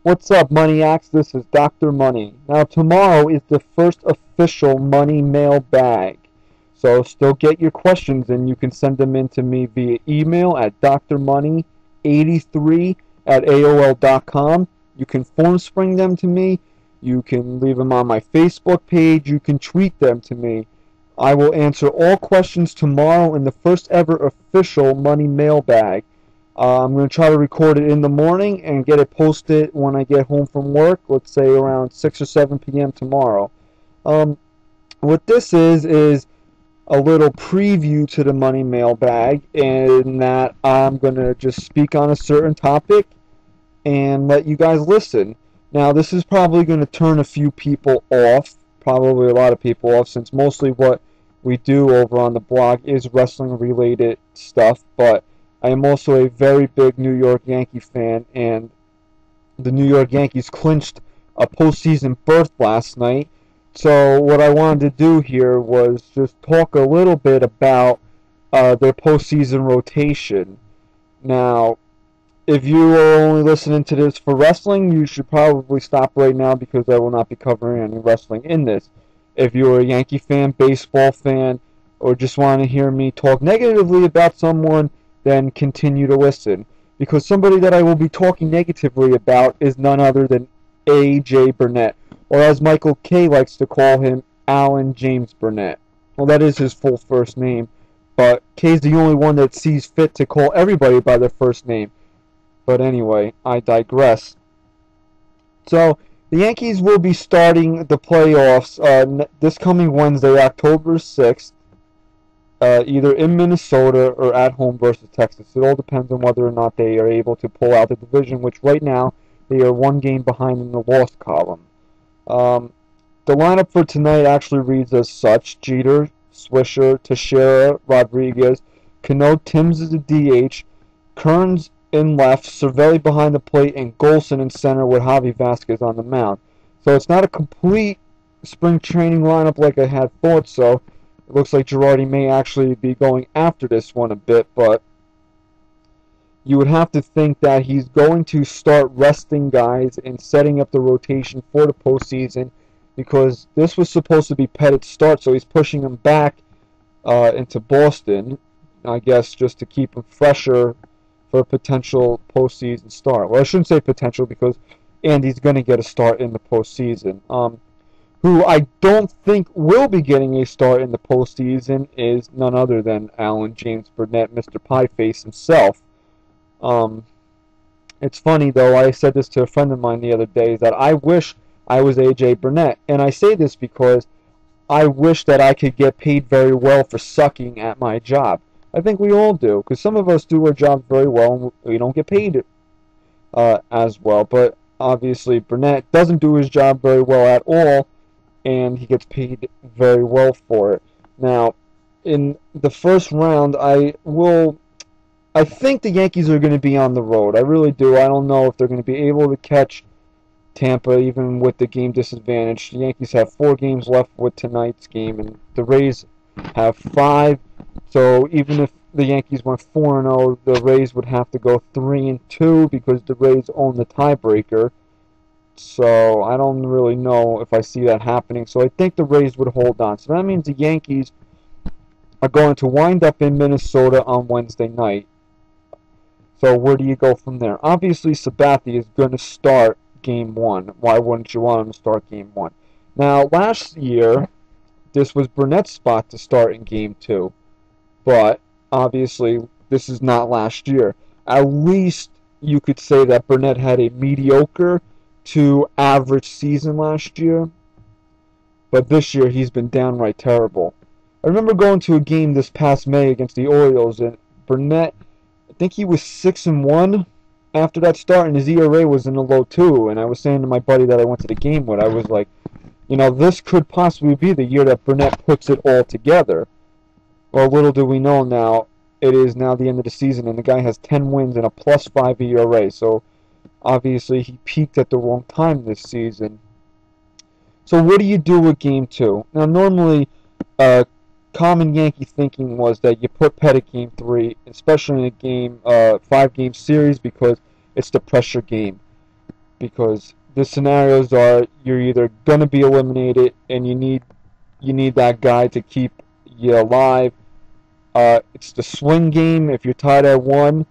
What's up, Moneyacs? This is Dr. Money. Now, tomorrow is the first official Money mail bag. So, still get your questions and you can send them in to me via email at drmoney83 at AOL.com. You can form spring them to me. You can leave them on my Facebook page. You can tweet them to me. I will answer all questions tomorrow in the first ever official Money mailbag. I'm going to try to record it in the morning and get it posted when I get home from work, let's say around 6 or 7 p.m. tomorrow. Um, what this is a little preview to the Money mailbag, in that I'm going to just speak on a certain topic and let you guys listen. Now, this is probably going to turn a few people off, probably a lot of people off, since mostly what we do over on the blog is wrestling related stuff, but I am also a very big New York Yankee fan, and the New York Yankees clinched a postseason berth last night. So what I wanted to do here was just talk a little bit about their postseason rotation. Now, if you are only listening to this for wrestling, you should probably stop right now because I will not be covering any wrestling in this. If you're a Yankee fan, baseball fan, or just want to hear me talk negatively about someone, then continue to listen. Because somebody that I will be talking negatively about is none other than AJ Burnett, or as Michael K. likes to call him, Alan James Burnett. Well, that is his full first name, but K's the only one that sees fit to call everybody by their first name. But anyway, I digress. So, the Yankees will be starting the playoffs this coming Wednesday, October 6th, either in Minnesota or at home versus Texas. It all depends on whether or not they are able to pull out the division, which right now they are one game behind in the loss column. The lineup for tonight actually reads as such: Jeter, Swisher, Teixeira, Rodriguez, Cano, Timms is the DH, Kearns in left, Cervelli behind the plate, and Golson in center with Javi Vasquez on the mound. So it's not a complete spring training lineup like I had thought so. It looks like Girardi may actually be going after this one a bit, but you would have to think that he's going to start resting guys and setting up the rotation for the postseason, because this was supposed to be Pettit's start, so he's pushing him back into Boston, I guess, just to keep him fresher for a potential postseason start. Well, I shouldn't say potential because Andy's going to get a start in the postseason. Who I don't think will be getting a start in the postseason is none other than Alan James Burnett, Mr. Pieface himself. It's funny, though, I said this to a friend of mine the other day, that I wish I was AJ Burnett. And I say this because I wish that I could get paid very well for sucking at my job. I think we all do, because some of us do our jobs very well and we don't get paid as well. But obviously Burnett doesn't do his job very well at all, and he gets paid very well for it. Now, in the first round, I think the Yankees are going to be on the road. I really do. I don't know if they're going to be able to catch Tampa, even with the game disadvantage. The Yankees have 4 games left with tonight's game, and the Rays have 5. So even if the Yankees went 4-0, the Rays would have to go 3-2 because the Rays own the tiebreaker. So I don't really know if I see that happening. So I think the Rays would hold on. So that means the Yankees are going to wind up in Minnesota on Wednesday night. So where do you go from there? Obviously, Sabathia is going to start Game 1. Why wouldn't you want him to start Game 1? Now, last year, this was Burnett's spot to start in Game 2. But, obviously, this is not last year. At least you could say that Burnett had a mediocre to average season last year. But this year, he's been downright terrible. I remember going to a game this past May against the Orioles, and Burnett, I think he was 6-1 after that start, and his ERA was in the low 2. And I was saying to my buddy that I went to the game with, I was like, you know, this could possibly be the year that Burnett puts it all together. Well, little do we know now, it is now the end of the season, and the guy has 10 wins and a +5 ERA. So, obviously, he peaked at the wrong time this season. So, what do you do with Game 2? Now, normally, common Yankee thinking was that you put Pettit Game 3, especially in a 5-game series, because it's the pressure game. because the scenarios are you're either gonna be eliminated and you need that guy to keep you alive. It's the swing game if you're tied at 1,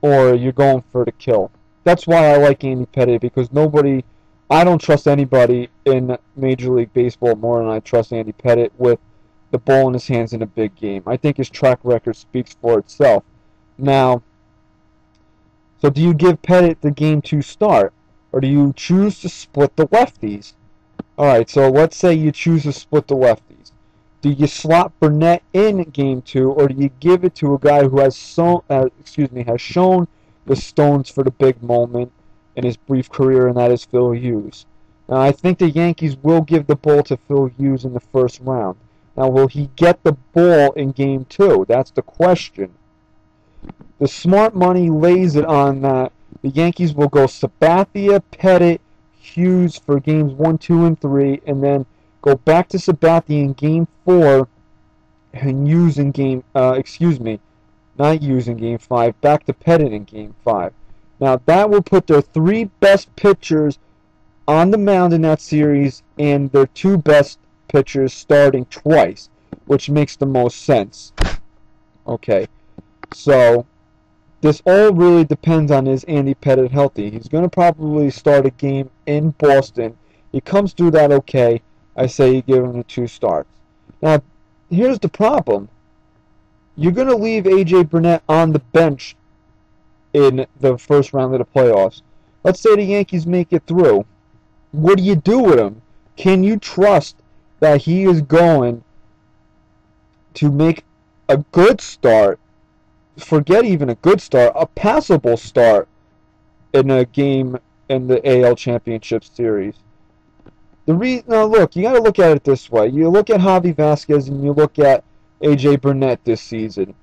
or you're going for the kill. That's why I like Andy Pettitte, because I don't trust anybody in Major League Baseball more than I trust Andy Pettitte with the ball in his hands in a big game. I think his track record speaks for itself. Now, so do you give Pettitte the game 2 start, or do you choose to split the lefties? Alright, so let's say you choose to split the lefties. Do you slot Burnett in game 2, or do you give it to a guy who has shown the stones for the big moment in his brief career, and that is Phil Hughes? Now, I think the Yankees will give the ball to Phil Hughes in the first round. Now, will he get the ball in game 2? That's the question. The smart money lays it on that the Yankees will go Sabathia, Pettitte, Hughes for games 1, 2, and 3, and then go back to Sabathia in game 4 and use in game, not use in game 5, back to Pettitte in game 5. Now that will put their 3 best pitchers on the mound in that series and their 2 best pitchers starting twice, which makes the most sense. Okay, so this all really depends on is Andy Pettitte healthy. He's going to probably start a game in Boston. He comes through that okay. I say you give him the 2 starts. Now, here's the problem. You're going to leave AJ Burnett on the bench in the first round of the playoffs. Let's say the Yankees make it through. What do you do with him? Can you trust that he is going to make a good start? Forget even a good start, a passable start in a game in the AL Championship Series. Now look, you got to look at it this way. You look at Javi Vasquez and you look at AJ Burnett this season.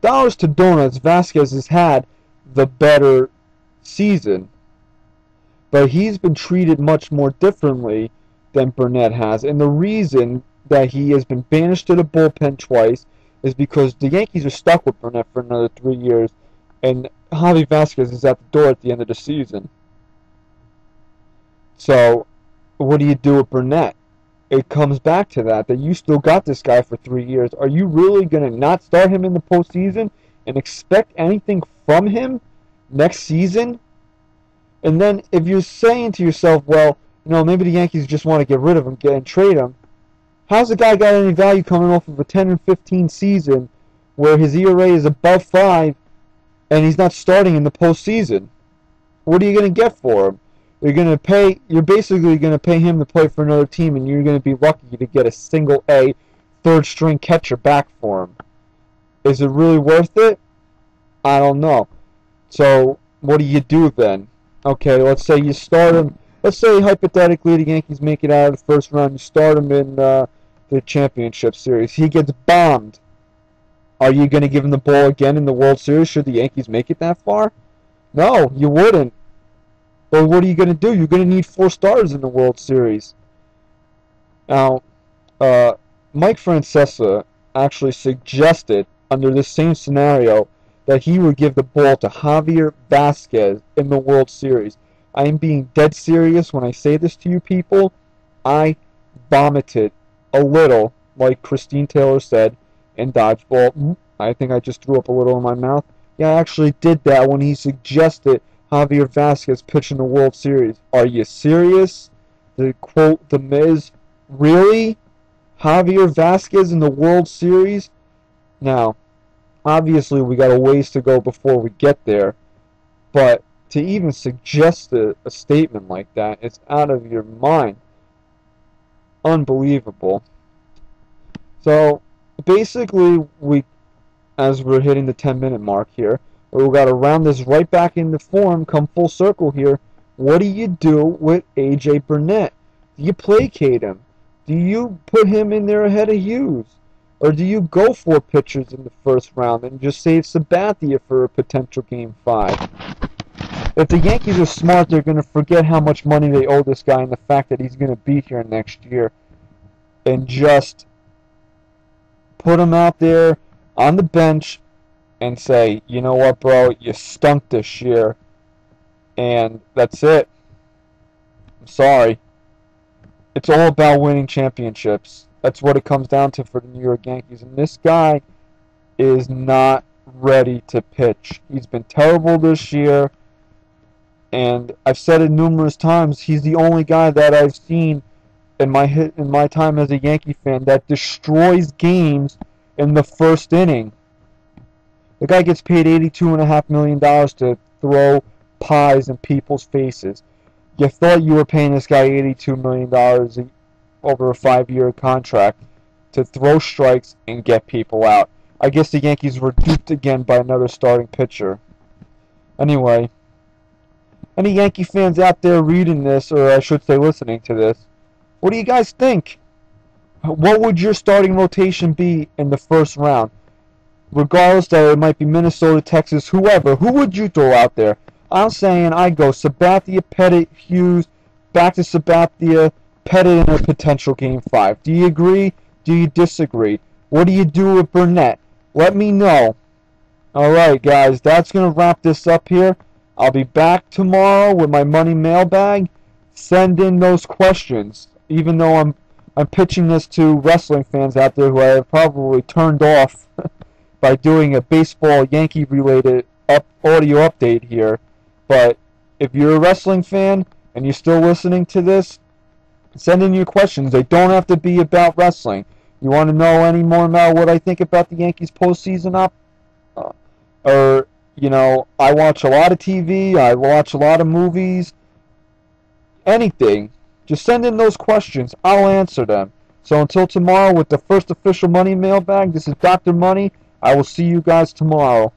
Dollars to donuts, Vasquez has had the better season, but he's been treated much more differently than Burnett has. And the reason that he has been banished to the bullpen twice is because the Yankees are stuck with Burnett for another 3 years, and Javi Vasquez is at the door at the end of the season. So, what do you do with Burnett? It comes back to that you still got this guy for 3 years. Are you really going to not start him in the postseason and expect anything from him next season? And then if you're saying to yourself, well, maybe the Yankees just want to get rid of him and trade him, how's the guy got any value coming off of a 10-15 season where his ERA is above 5 and he's not starting in the postseason? What are you going to get for him? You're basically going to pay him to play for another team, and you're going to be lucky to get a single A third-string catcher back for him. Is it really worth it? I don't know. So, what do you do then? Okay, let's say you start him. Let's say, hypothetically, the Yankees make it out of the first round. You start him in the championship series. He gets bombed. Are you going to give him the ball again in the World Series should the Yankees make it that far? No, you wouldn't. But what are you going to do? You're going to need 4 starters in the World Series. Now, Mike Francesa actually suggested, under this same scenario, that he would give the ball to Javier Vasquez in the World Series. I am being dead serious when I say this to you people. I vomited a little, like Christine Taylor said, in Dodgeball. I think I just threw up a little in my mouth. Yeah, I actually did that when he suggested Javier Vasquez pitch in the World Series. Are you serious? To quote The Miz, really? Javier Vasquez in the World Series? Now, obviously we got a ways to go before we get there, but to even suggest a statement like that, it's out of your mind. Unbelievable. So, basically, as we're hitting the 10-minute mark here, we've got to round this right back into form, come full circle here. What do you do with AJ Burnett? Do you placate him? Do you put him in there ahead of Hughes? Or do you go for pitchers in the first round and just save Sabathia for a potential Game 5? If the Yankees are smart, they're going to forget how much money they owe this guy and the fact that he's going to be here next year, and just put him out there on the bench and say, you know what, bro, you stunk this year, and that's it. I'm sorry. It's all about winning championships. That's what it comes down to for the New York Yankees. And this guy is not ready to pitch. He's been terrible this year. And I've said it numerous times, he's the only guy that I've seen in my time as a Yankee fan that destroys games in the first inning. The guy gets paid $82.5 million to throw pies in people's faces. You thought you were paying this guy $82 million over a 5-year contract to throw strikes and get people out. I guess the Yankees were duped again by another starting pitcher. Anyway, any Yankee fans out there reading this, or I should say listening to this, what do you guys think? What would your starting rotation be in the first round? Regardless that it might be Minnesota, Texas, whoever, who would you throw out there? I'm saying I go Sabathia, Pettit, Hughes, back to Sabathia, Pettit in a potential Game 5. Do you agree? Do you disagree? What do you do with Burnett? Let me know. Alright guys, that's going to wrap this up here. I'll be back tomorrow with my money mailbag. Send in those questions. Even though I'm pitching this to wrestling fans out there who I have probably turned off by doing a baseball Yankee related audio update here. But if you're a wrestling fan and you're still listening to this, send in your questions. They don't have to be about wrestling. You want to know any more about what I think about the Yankees postseason or, you know, I watch a lot of TV, I watch a lot of movies, anything. Just send in those questions. I'll answer them. So until tomorrow with the first official money mailbag, this is Dr. Money. I will see you guys tomorrow.